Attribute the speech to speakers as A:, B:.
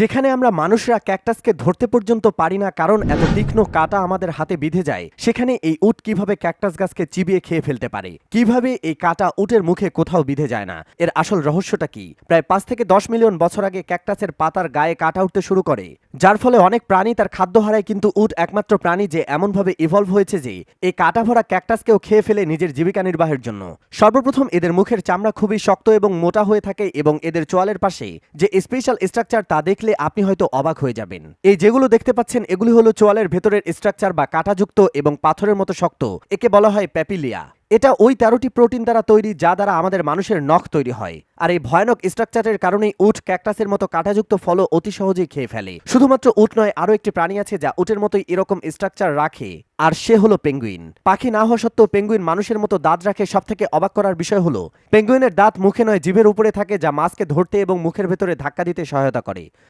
A: যেখানে আমরা মানুষরা ক্যাকটাসকে ধরতে পর্যন্ত পারি না কারণ এত তীক্ষ্ণ কাঁটা আমাদের হাতে বিঁধে যায়, সেখানে এই উট কিভাবে ক্যাকটাস গাছকে চিবিয়ে খেয়ে ফেলতে পারে? কিভাবে এই কাঁটা উটের মুখে কোথাও বিঁধে যায় না? এর আসল রহস্যটা কি? প্রায় 5 থেকে 10 মিলিয়ন বছর আগে ক্যাকটাসের পাতার গায়ে কাঁটা উঠতে শুরু করে, যার ফলে অনেক প্রাণী তার খাদ্য হারায়, কিন্তু উট একমাত্র প্রাণী যে এমনভাবে ইভলভ হয়েছে যে এই কাঁটা ভরা ক্যাকটাসকেও খেয়ে ফেলে নিজের জীবিকা নির্বাহের জন্য। সর্বপ্রথম এদের মুখের চামড়া খুবই শক্ত এবং মোটা হয়ে থাকে এবং এদের চোয়ালের পাশে যে স্পেশাল স্ট্রাকচার তা দেখলে আপনি হয়তো অবাক হয়ে যাবেন। এই যেগুলো দেখতে পাচ্ছেন এগুলি হলো চোয়ালের ভেতরের স্ট্রাকচার বা কাঁটাযুক্ত এবং পাথরের মতো শক্ত। একে বলা হয় প্যাপিলিয়া। এটা ওই 13টি প্রোটিন দ্বারা তৈরি যা দ্বারা আমাদের মানুষের নখ তৈরি হয়। আর এই ভয়ানক স্ট্রাকচারের কারণেই উট ক্যাকটাসের মতো কাঁটাযুক্ত ফলও অতি সহজেই খেয়ে ফেলে। শুধুমাত্র উট নয়, আরও একটি প্রাণী আছে যা উটের মতোই এরকম স্ট্রাকচার রাখে, আর সে হলো পেঙ্গুইন। পাখি না হওয়া সত্ত্বেও পেঙ্গুইন মানুষের মতো দাঁত রাখে। সবথেকে অবাক করার বিষয় হলো পেঙ্গুইনের দাঁত মুখে নয়, জিভের উপরে থাকে, যা মাছকে ধরতে এবং মুখের ভেতরে ধাক্কা দিতে সহায়তা করে।